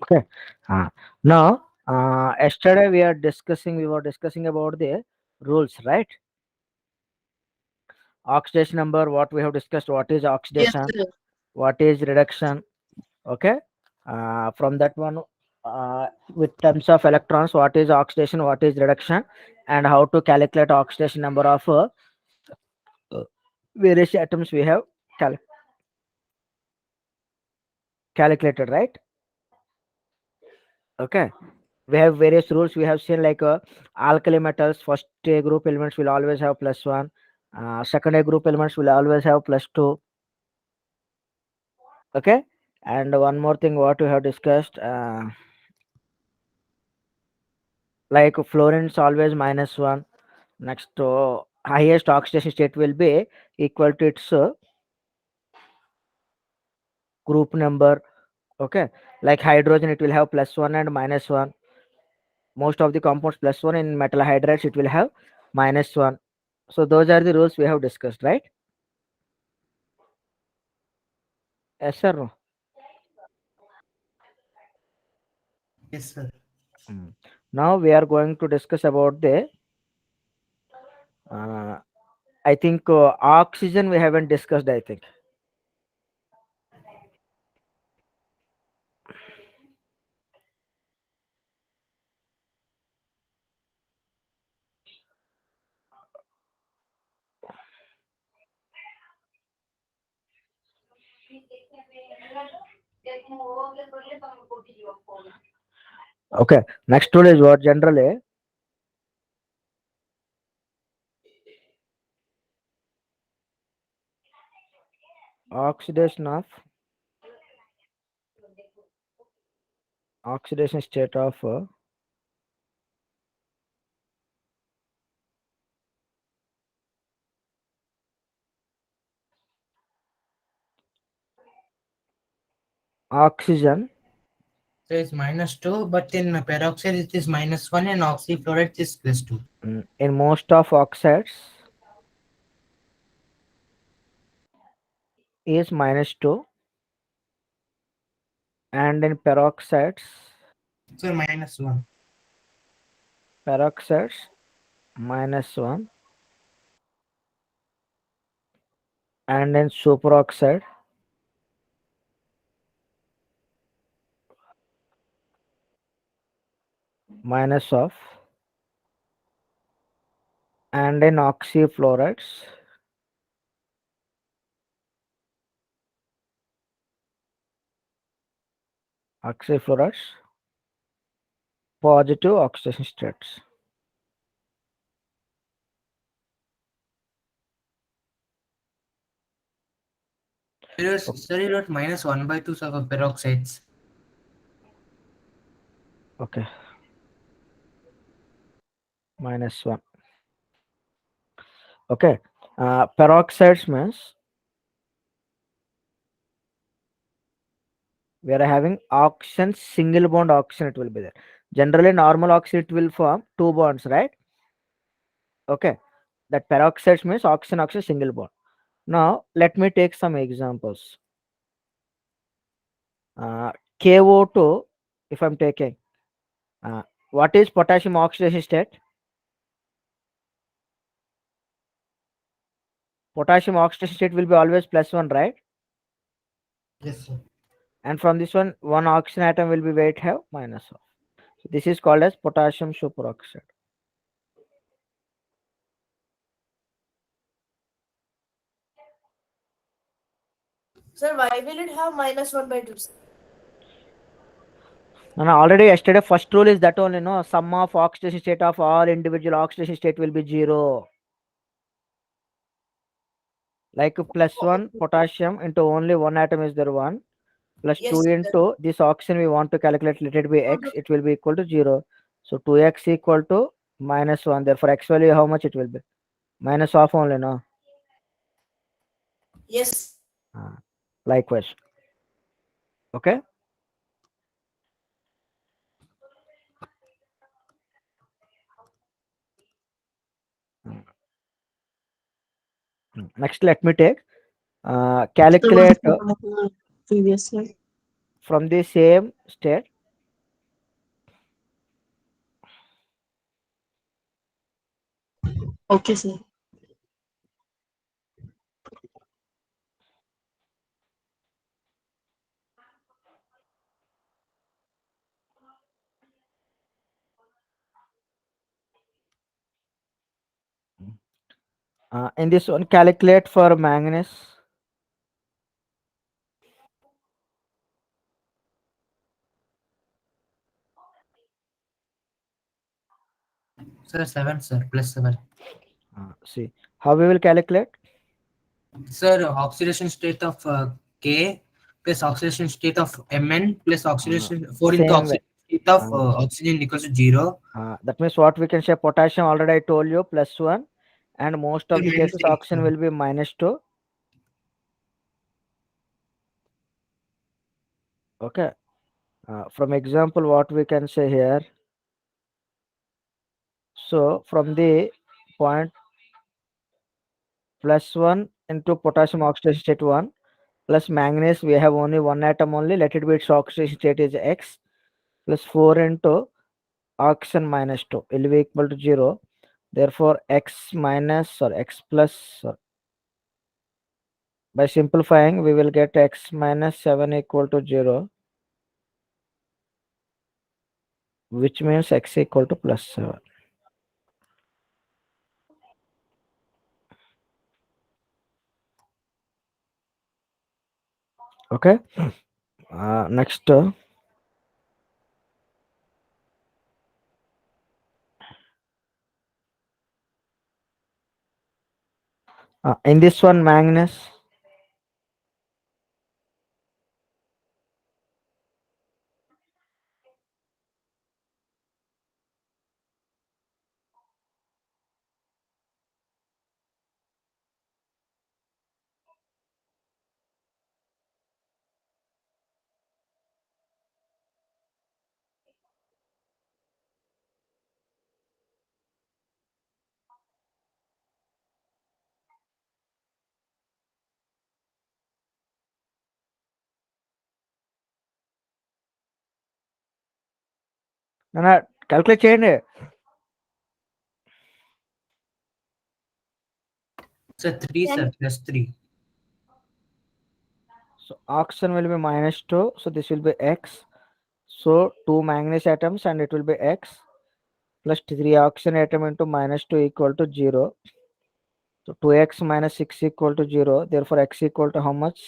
Okay. Now, yesterday we were discussing about the rules, right? Oxidation number, what we have discussed, what is Yes, oxidation, sir. what is reduction. Okay. From that one, with terms of electrons, what is oxidation, what is reduction, and how to calculate oxidation number of various atoms we have cal- calculated, right? Okay. We have various rules we have seen, like alkali metals, first A group elements will always have +1, second A group elements will always have +2. Okay. And one more thing what we have discussed, like fluorines always -1. Next, highest oxidation state will be equal to its group number. Okay. Like hydrogen, it will have +1 and -1. Most of the compounds +1, in metal hydrides it will have -1. So those are the rules we have discussed, right? Yes, sir. No? Yes, sir. Mm. Now we are going to discuss about the. Uh, I think oxygen we haven't discussed. I think. Okay. Next rule is what generally oxidation of oxidation state of oxygen So it's -2, but in peroxide it is -1 and oxyfluoride is +2. in most of oxides is -2, and in So -1. peroxides -1, and in superoxide minus of, and in oxyfluorides positive oxidation states. Sir, you wrote -1/2 of peroxides. Okay, -1. Okay, peroxides means we are having oxygen, single bond oxygen, it will be there. Generally, normal oxygen it will form two bonds, right? Okay, that peroxides means oxygen, oxygen, single bond. Now, let me take some examples. Uh, KO2, if I'm taking, uh, what is potassium oxidation state? Potassium oxidation state will be always +1, right? Yes, sir. And from this one oxygen atom will be weight have -1. So this is called as potassium superoxide. Sir, why will it have -1/2? And already yesterday first rule is that only, no, sum of oxidation state of all individual oxidation state will be 0. Like +1 potassium into only one atom is there 1, +2 Yes, sir. into this oxygen we want to calculate, let it be x, it will be equal to 0. So 2x equal to -1. Therefore x value how much it will be? Minus of only, no? Yes. Ah, likewise. Okay. Next, let me take So what is calculate the previous slide? from the same state. Okay, sir. In this one, calculate for manganese. Sir, 7, sir, plus 7. See how we will calculate. Sir, oxidation state of K plus oxidation state of Mn plus oxidation 4 into Same way. oxidation state of Uh, oxygen equals to 0. that means what we can say, potassium already I told you +1, and most of the Minus cases 8, oxygen sir. will be -2. Okay. From example, what we can say here. So from the point +1 into potassium oxidation state 1 plus manganese, we have only one atom only. Let it be its oxidation state is X plus 4 into oxygen -2 will be equal to 0. Therefore, X minus or X plus, or by simplifying, we will get X minus 7 equal to 0, which means X equal to +7. Okay. Next, in this one, manganese. Calculate చేయండి. Sir, 3, sir, plus 3. So oxygen will be -2, so this will be X. So 2 manganese atoms and it will be X plus 3 oxygen atom into -2 equal to 0. So 2X minus 6 equal to 0. Therefore, X equal to how much?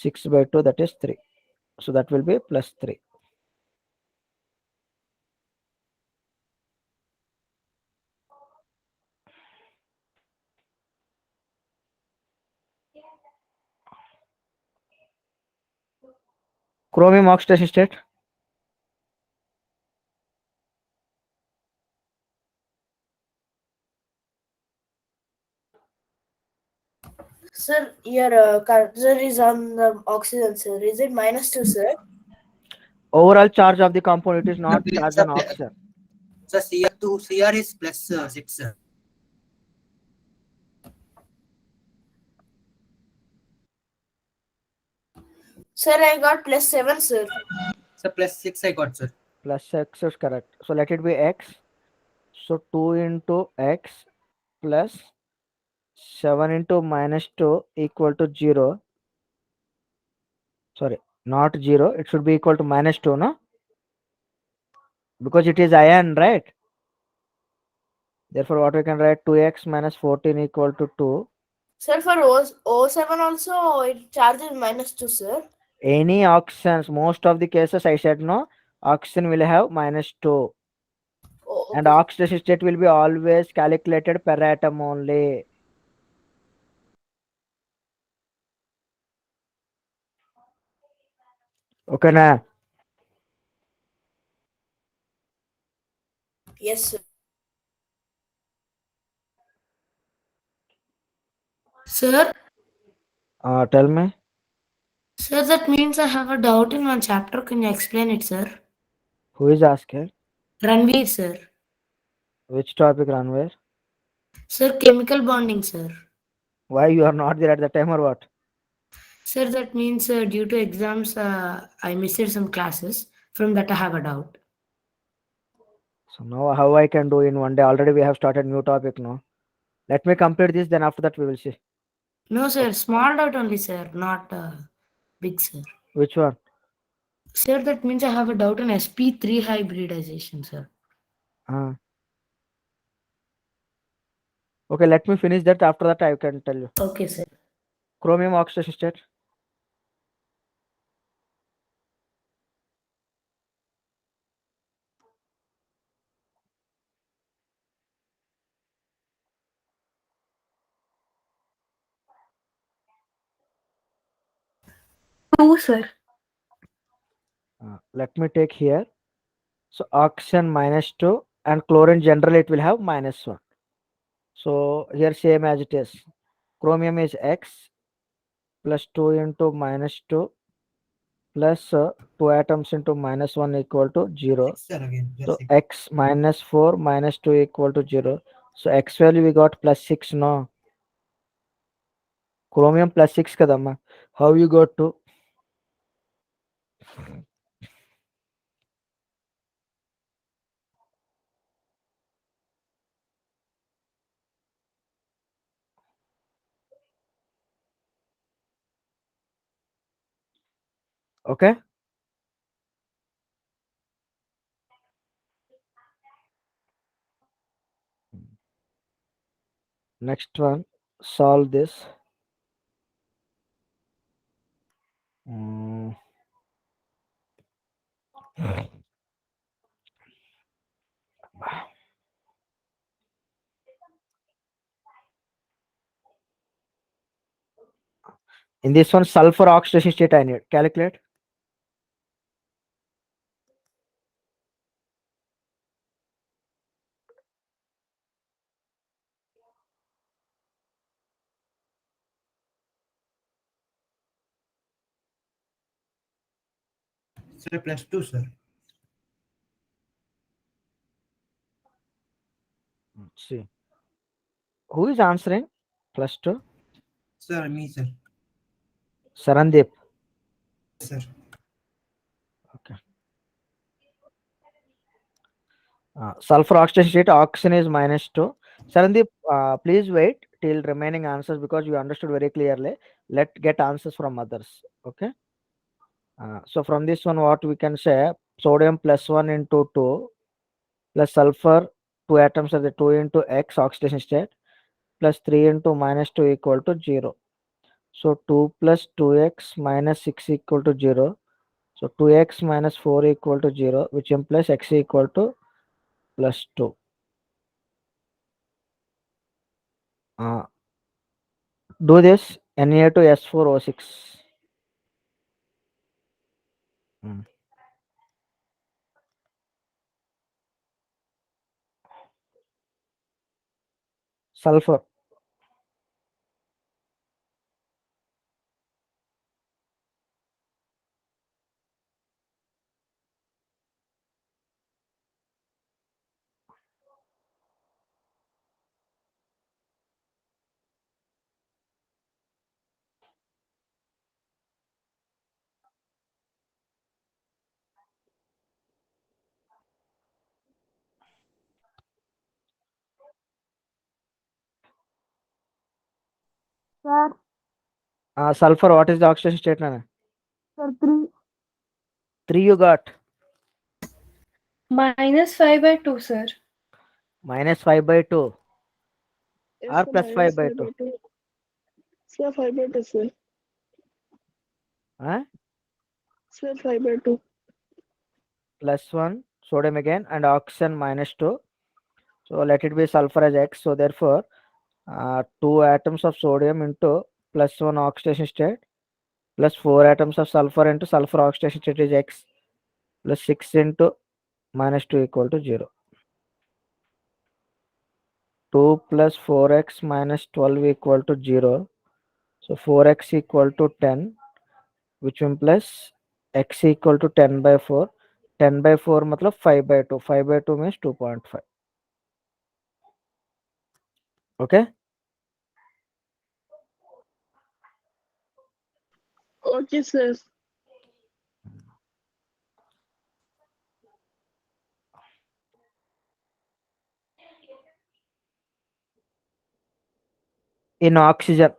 6 by 2, that is 3. So that will be +3. Chromium oxidation state. Sir, your cursor is on the oxygen, sir. Is it -2, sir? Overall charge of the compound, it is Sir, not charged on oxygen. sir, CR is plus 6, sir. Sir, I got +7, sir. Sir, plus 6 I got, sir. Plus X is correct. So let it be X. So 2 into X plus 7 into -2 equal to 0. Sorry, not 0. It should be equal to -2, no? Because it is ion, right? Therefore, what we can write, 2X minus 14 equal to 2. Sir, for O7 also, it charges -2, sir. Any oxygens, most of the cases I said no, oxygen will have -2. Oh, And okay. oxidation state will be always calculated per atom only. Okay, na? Yes, sir. Sir, Tell me, sir, that means I have a doubt in one chapter. Can you explain it, sir? who is asking? Ranveer, sir. Which topic, Ranveer? Sir, chemical bonding, sir. Why you are not there at the time or what? Sir, that means due to exams, I missed some classes. From that, I have a doubt. So now how I can do in one day? Already we have started new topic now. Let me complete this, then after that we will see. No, sir, small doubt only, sir, not big, sir. Which one? Sir, that means I have a doubt on sp3 hybridization, sir. Uh, okay, let me finish that. After that I can tell you. Okay, sir. Chromium oxidation state. Two, sir. Let me take here. So oxygen -2 and chlorine generally it will have -1. So here same as it is. Chromium is X plus 2 into -2 plus 2 atoms into -1 equal to 0. Sir, again, just So six. X -4 -2 equal to 0. So X value we got +6 no. Chromium +6 kadamma. How you got to? Okay. Next one. Solve this. Mm, In this one, sulfur oxidation state I need. Calculate. Sir, +2, sir. See. Who is answering? +2. Sir, me, sir. Sarandeep. Sir. Okay. Sulfur oxidation state oxygen is -2. Sarandeep, please wait till remaining answers because you understood very clearly. Let get answers from others. Okay. So from this one, what we can say, sodium +1 into 2 plus sulfur, 2 atoms are the 2 into X oxidation state plus 3 into -2 equal to 0. So 2 plus 2x minus 6 equal to 0. So 2x minus 4 equal to 0, which implies x equal to +2. Uh, do this Na to S4O6. Mm. Sulfur. Sir, Sulfur, what is the oxidation state, Nana? sir, 3. 3 you got. -5/2, sir. -5/2 Yes, or sir, plus 5/2. -5/2. Sir, 5/2, sir. Huh? Sir, 5/2. +1 sodium again and oxygen -2. So let it be sulfur as X. So therefore, 2 atoms of sodium into +1 oxidation state plus 4 atoms of sulfur into sulfur oxidation state is X plus 6 into -2 equal to 0. 2 plus 4x minus 12 equal to 0. So 4x equal to 10, which implies x equal to 10/4. 10/4 matlab 5/2. 5/2 means 2.5. Okay. Okay, sir. In oxygen.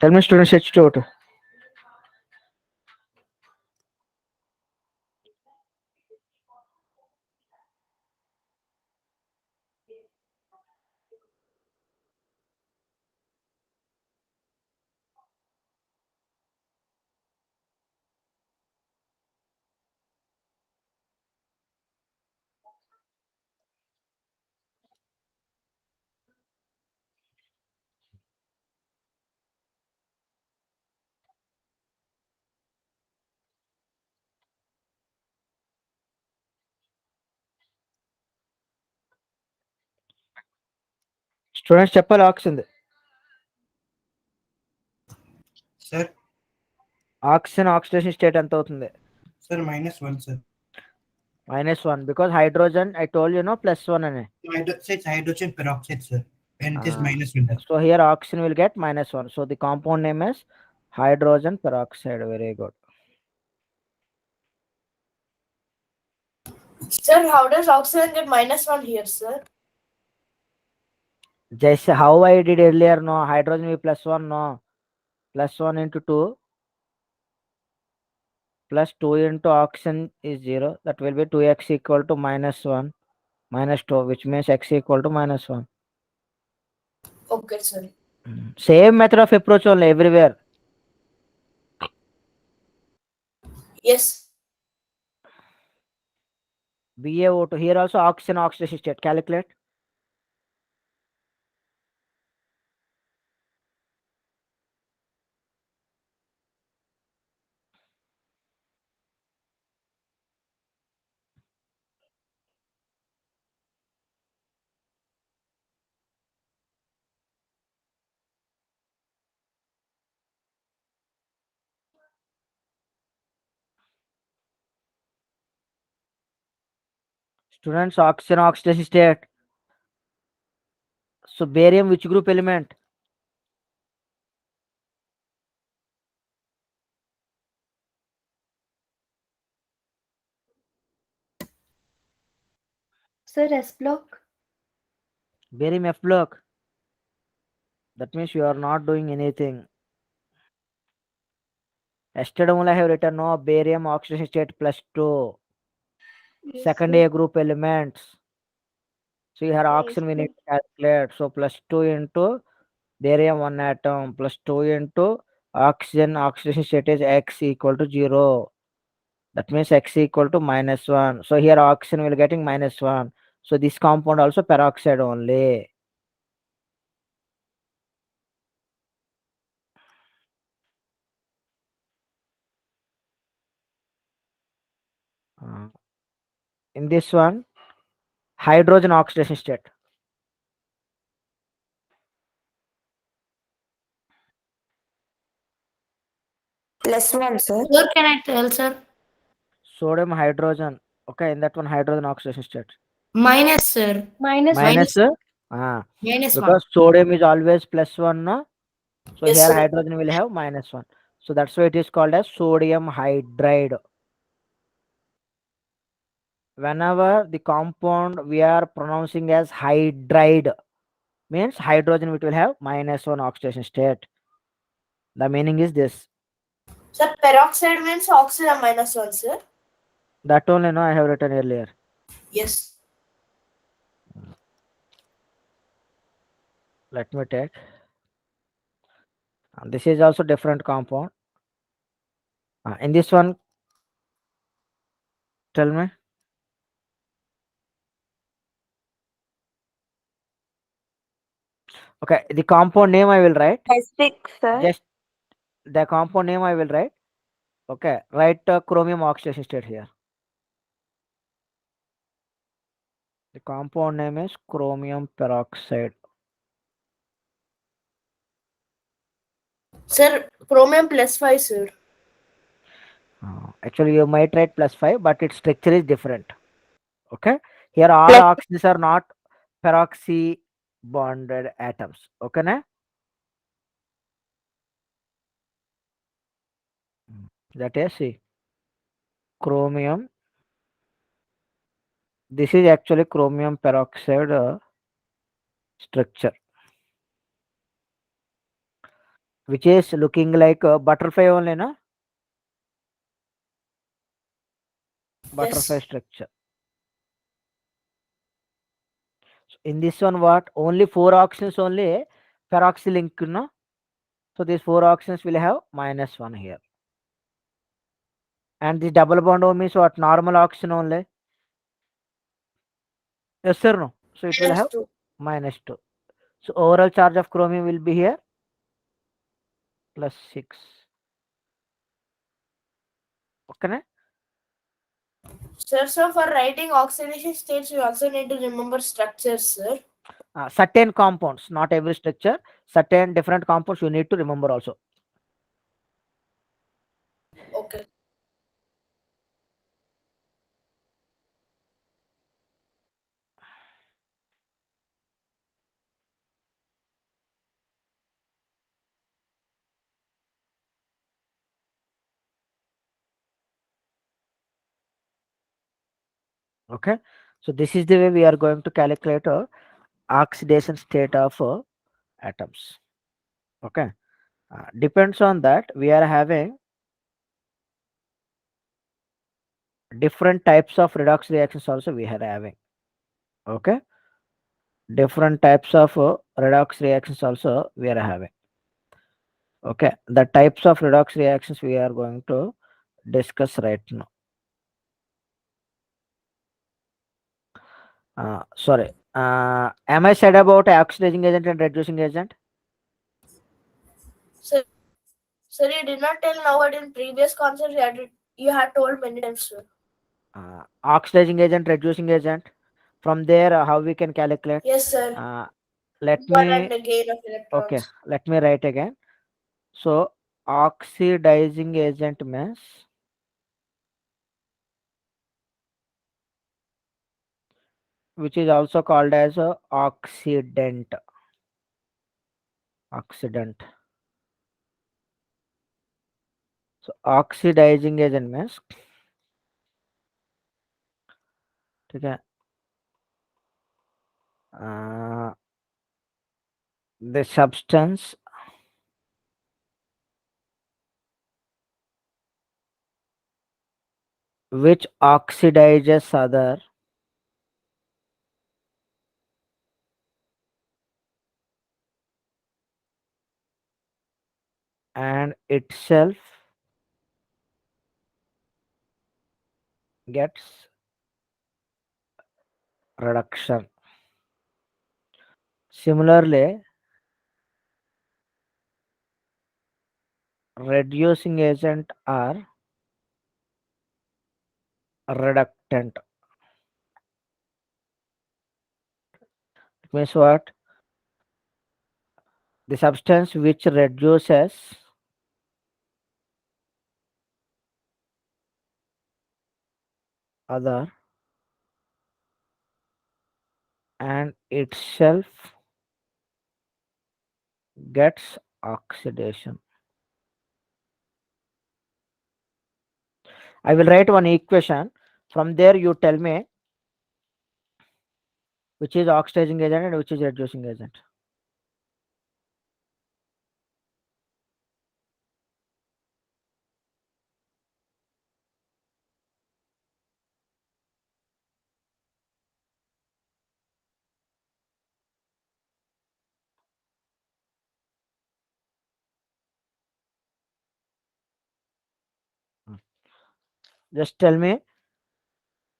Tell me students H2O2. Students చెప్పాలి oxygen Sir, oxygen oxidation state ఎంత అవుతుంది sir, -1, sir. -1 because hydrogen I told you no +1 అని It's hydrogen peroxide, sir. And it is Ah. -1. so here oxygen will get -1 so the compound name is hydrogen peroxide. Very good. Sir, how does oxygen get -1 here, sir? Just how I did earlier, no hydrogen will +1, no +1 into 2 plus 2 into oxygen is 0, that will be 2x equal to -1 -2, which means x equal to -1. Okay, sir. Same method of approach only everywhere. Yes. BaO2 here also oxygen oxidation state, calculate. Students, oxygen oxidation state. So barium which group element? Sir, S block. Barium F block. That means you are not doing anything. Yesterday only I have written no barium oxidation state +2. Yes, Second sir. A group elements. So here oxygen we need to calculate. So +2 into barium 1 atom +2 into oxygen oxidation state is x equal to 0. That means x equal to -1. So here oxygen will getting -1. So this compound also peroxide only. In this one, hydrogen oxidation state. +1, sir. Where can I tell, sir? Sodium hydrogen. Okay, in that one hydrogen oxidation state. Minus, sir. Minus Minus. -1. Because sodium is always +1, no? So Yes, here sir. hydrogen will have -1. So that's why it is called as sodium hydride. Whenever the compound we are pronouncing as hydride means hydrogen which will have -1 oxidation state. The meaning is this. Sir, peroxide means oxygen -1, sir. That only no I have written earlier. Yes. Let me take. This is also different compound. In this one, tell me. Okay, the compound name I will write. Acidic, sir. Just the compound name I will write. Okay, write chromium oxidation state here. The compound name is chromium peroxide. Sir, chromium plus 5, sir. Actually, you might write +5, but its structure is different. Okay, here all Plus- oxygens are not peroxy bonded atoms. Okay, na? That is see chromium. This is actually chromium peroxide structure, which is looking like a butterfly only, na? Butterfly Yes. structure. So in this one, what? Only 4 oxygens only peroxy link, no? So these 4 oxygens will have -1 here. And this double bond O means what? Normal oxygen only. Yes, sir, no. So it will Minus have 2. -2. So overall charge of chromium will be here +6. Okay, na? Sir, so for writing oxidation states, we also need to remember structures, sir. Certain compounds, not every structure, certain different compounds you need to remember also. Okay. Okay, so this is the way we are going to calculate oxidation state of atoms. Okay, depends on that we are having different types of redox reactions also we are having. Okay, different types of redox reactions also we are having. Okay, the types of redox reactions we are going to discuss right now. Sorry, am I said about oxidizing agent and reducing agent? Sir, sir, you did not tell now, but in previous concepts you had told many times, sir. Oxidizing agent, reducing agent. From there, how we can calculate? Yes, sir. Let One me and the gain of okay. electrons. Let me write again. So oxidizing agent means which is also called as a oxidant. Oxidant. So oxidizing agent means okay, the substance which oxidizes other and itself gets reduction. Similarly, reducing agent are reductant. It means what? The substance which reduces other and itself gets oxidation. I will write one equation. From there, you tell me which is oxidizing agent and which is reducing agent. Just tell me,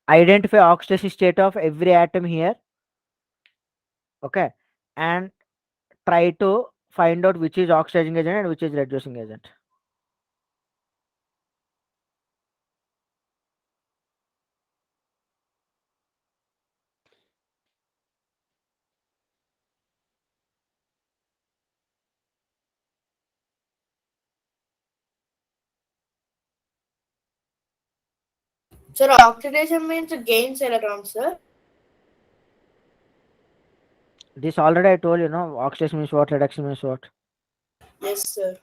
identify oxidation state of every atom here. Okay, and try to find out which is oxidizing agent and which is reducing agent. Sir, oxidation means gains electrons, sir. This already I told you, no? Oxidation means what? Reduction means what? Yes, sir.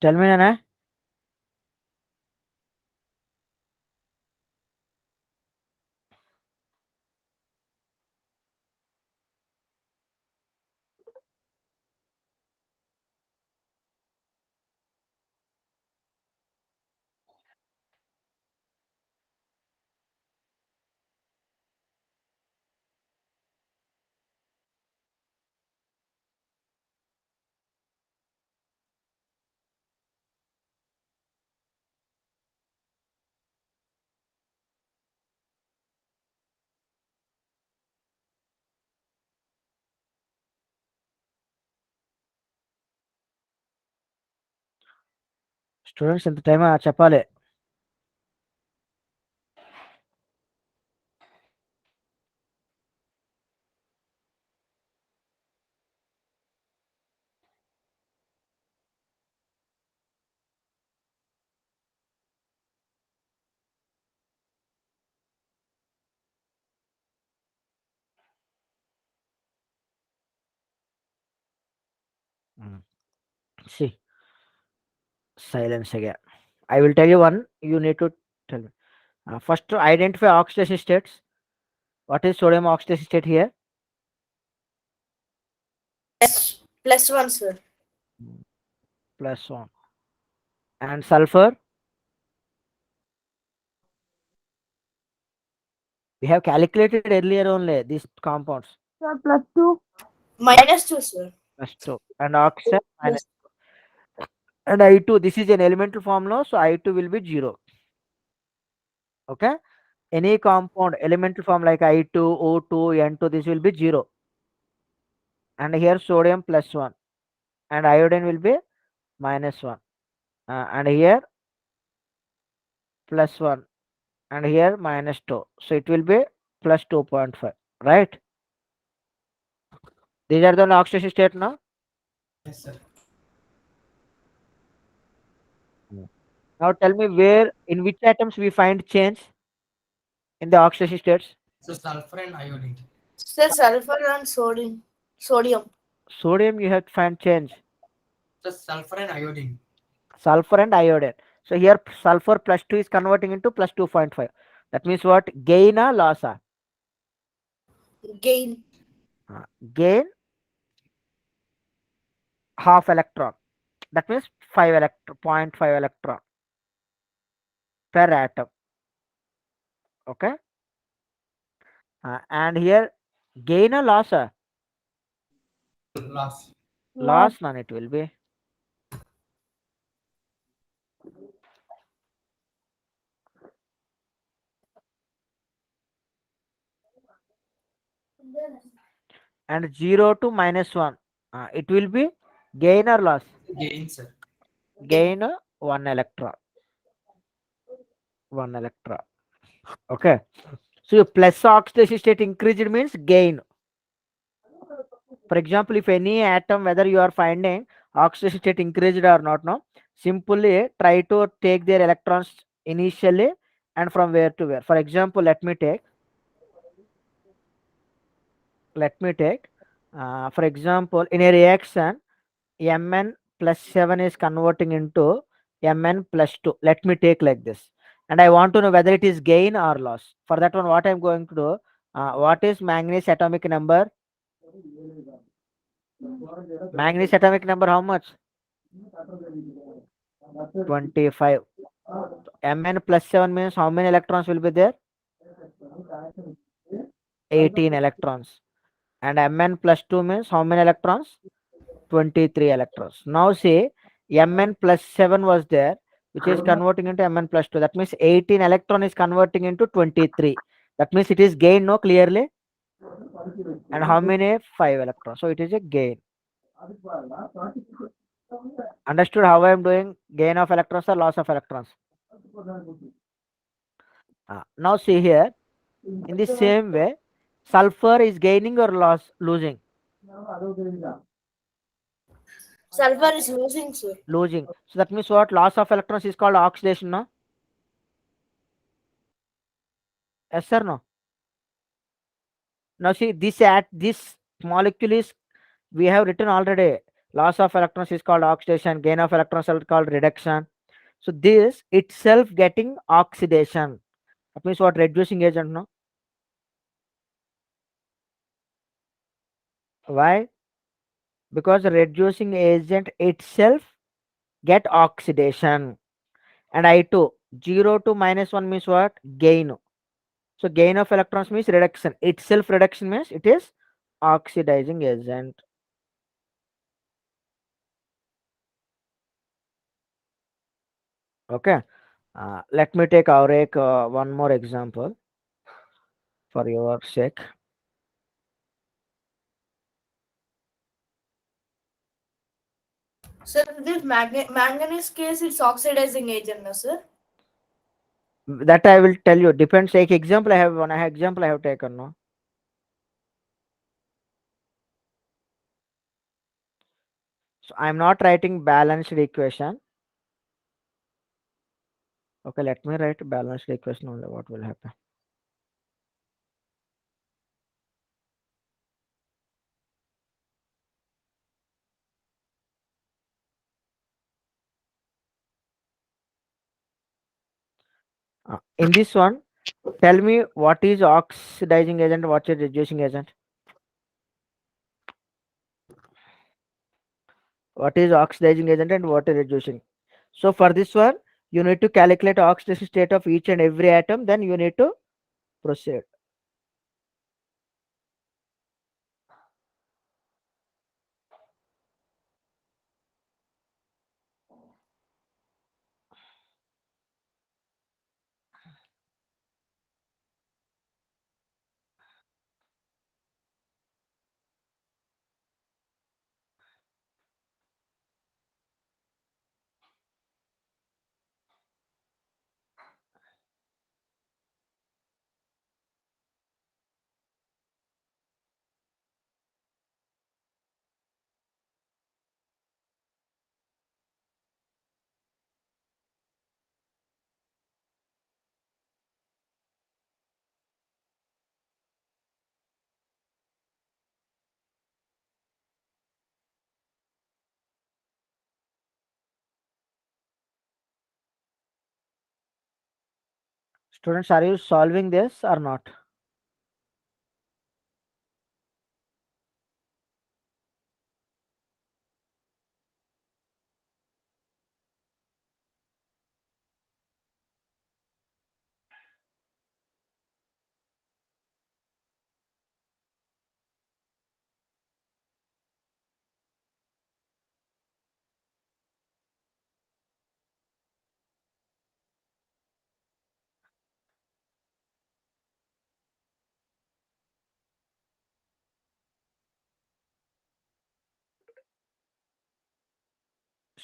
Tell me, Nana. Students ఇంత time చెప్పాలి. See, silence again. I will tell you one. You need to tell me. First, to identify oxidation states. What is sodium oxidation state here? Plus 1, sir. +1. And sulfur? We have calculated earlier only these compounds. Sir, +2. -2, sir. +2. And oxygen minus. Yes. And I2. This is an elemental formula, so I2 will be 0. Okay? Any compound elemental form like I2, O2, N2, this will be 0. And here sodium +1. And iodine will be -1. And here +1. And here -2. So it will be plus 2.5. Right? These are the oxidation state now. Yes, sir. Now tell me where, in which atoms we find change in the oxidation states. So sulfur and iodine. Sir, sulfur and sodium. Sodium. Sodium you have to find change. So sulfur and iodine. Sulfur and iodine. So here sulfur +2 is converting into plus 2.5. That means what? Gain or loss? Gain. Gain half electron. That means 0.5 electron per atom. Okay. And here gain or loss? Loss. Loss, none it will be. And 0 to -1. It will be gain or loss? Gain, sir. Gain 1 electron. 1 electron. Okay. So plus oxidation state increased means gain. For example, if any atom, whether you are finding oxidation state increased or not, no, simply try to take their electrons initially and from where to where. For example, let me take, for example, in a reaction, Mn +7 is converting into Mn plus 2. Let me take like this. And I want to know whether it is gain or loss. For that one, what I'm going to do, what is manganese atomic number? Manganese atomic number how much? 25. Mn plus 7 means how many electrons will be there? 18 electrons. And Mn plus 2 means how many electrons? 23 electrons. Now see, Mn plus 7 was there, which is converting into Mn plus 2. That means 18 electron is converting into 23. That means it is gain, no, clearly. And how many? 5 electrons. So it is a gain. Understood how I am doing gain of electrons or loss of electrons? Now see here, in the same way, sulfur is gaining or losing? Sulfur is losing, sir. Losing. So that means what? Loss of electrons is called oxidation, no? Yes or no? Now see, this molecule is, we have written already. Loss of electrons is called oxidation, gain of electrons is called reduction. So this itself getting oxidation. That means what? Reducing agent, no? Why? Because the reducing agent itself get oxidation. And I2, 0 to -1 means what? Gain. So gain of electrons means reduction. Itself reduction means it is oxidizing agent. Okay. Let me take Aurek one more example for your sake. Sir, this manganese case, it's oxidizing agent, no, sir? That I will tell you. Depends. Take example. I have one example I have taken. No. So I am not writing balanced equation. Okay. Let me write balanced equation only. What will happen? In this one, tell me what is oxidizing agent, what is reducing agent? What is oxidizing agent and what is reducing? So for this one, you need to calculate oxidation state of each and every atom, then you need to proceed. Students, are you solving this or not?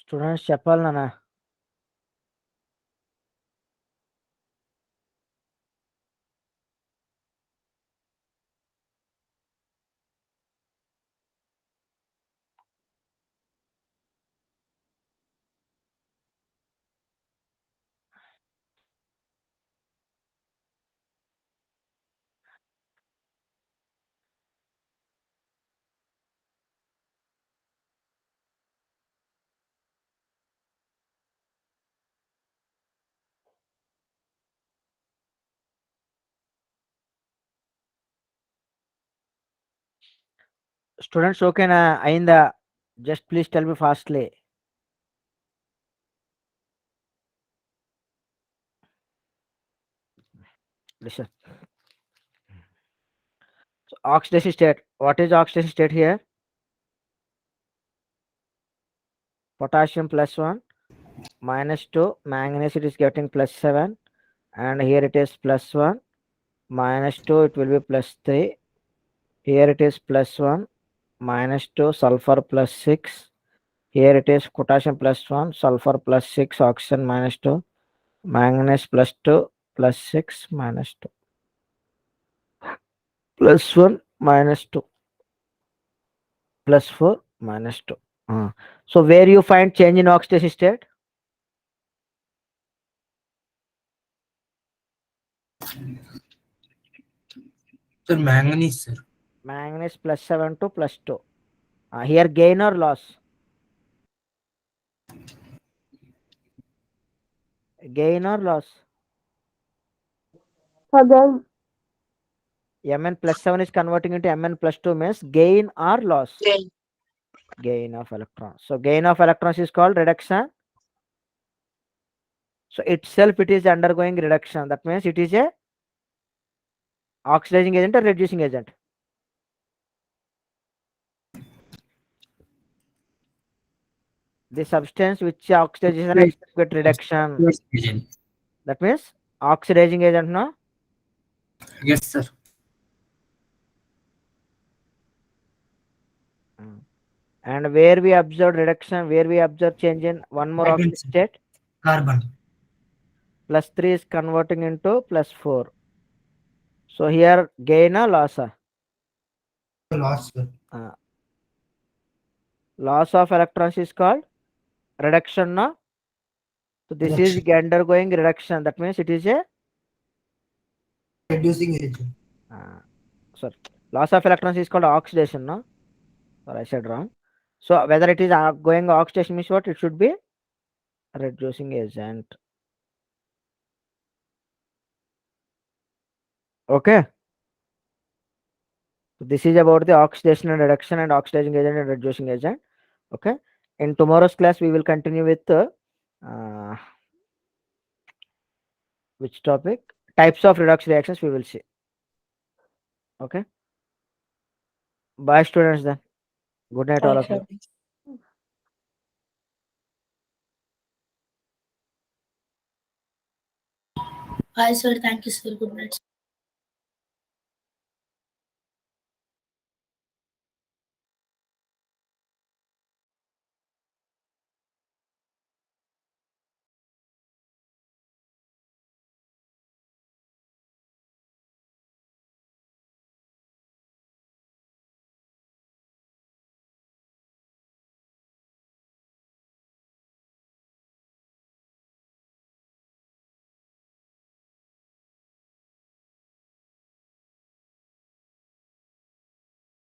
Students, చెప్పాలనా? Students, ఓకేనా అయిందా? Just please tell me fastly. Listen. So oxidation state. What is oxidation state here? Potassium +1, -2, manganese it is getting +7, and here it is +1, -2 it will be +3. Here it is +1, -2, sulfur +6. Here it is potassium +1, sulfur +6, oxygen -2, manganese +2, +6, -2, +1, -2, +4, -2. So where you find change in oxidation state? Sir, manganese, sir. Manganese +7 to +2. Here gain or loss? Gain or loss? Again. Mn+7 is converting into Mn+2 means gain or loss? Gain. Gain of electrons. So gain of electrons is called reduction. So itself it is undergoing reduction. That means it is a oxidizing agent or reducing agent. The substance which oxidization is get reduction. Yes, agent. That means oxidizing agent, no? Yes, sir. And where we observe reduction, where we observe change in one more Carbon, oxidation state, Carbon. +3 is converting into +4. So here gain or loss? Loss, sir. Loss of electrons is called reduction, no? So this is undergoing reduction. That means it is a Reducing agent. sorry, loss of electrons is called oxidation, no? Or I said wrong. So whether it is going oxidation means what? It should be reducing agent. Okay. So this is about the oxidation and reduction and oxidizing agent and reducing agent. Okay. In tomorrow's class, we will continue with which topic? Types of redox reactions we will see. Okay. Bye, students. Then. Good night, all of you. Hi, sir. Thank you, sir. Good night.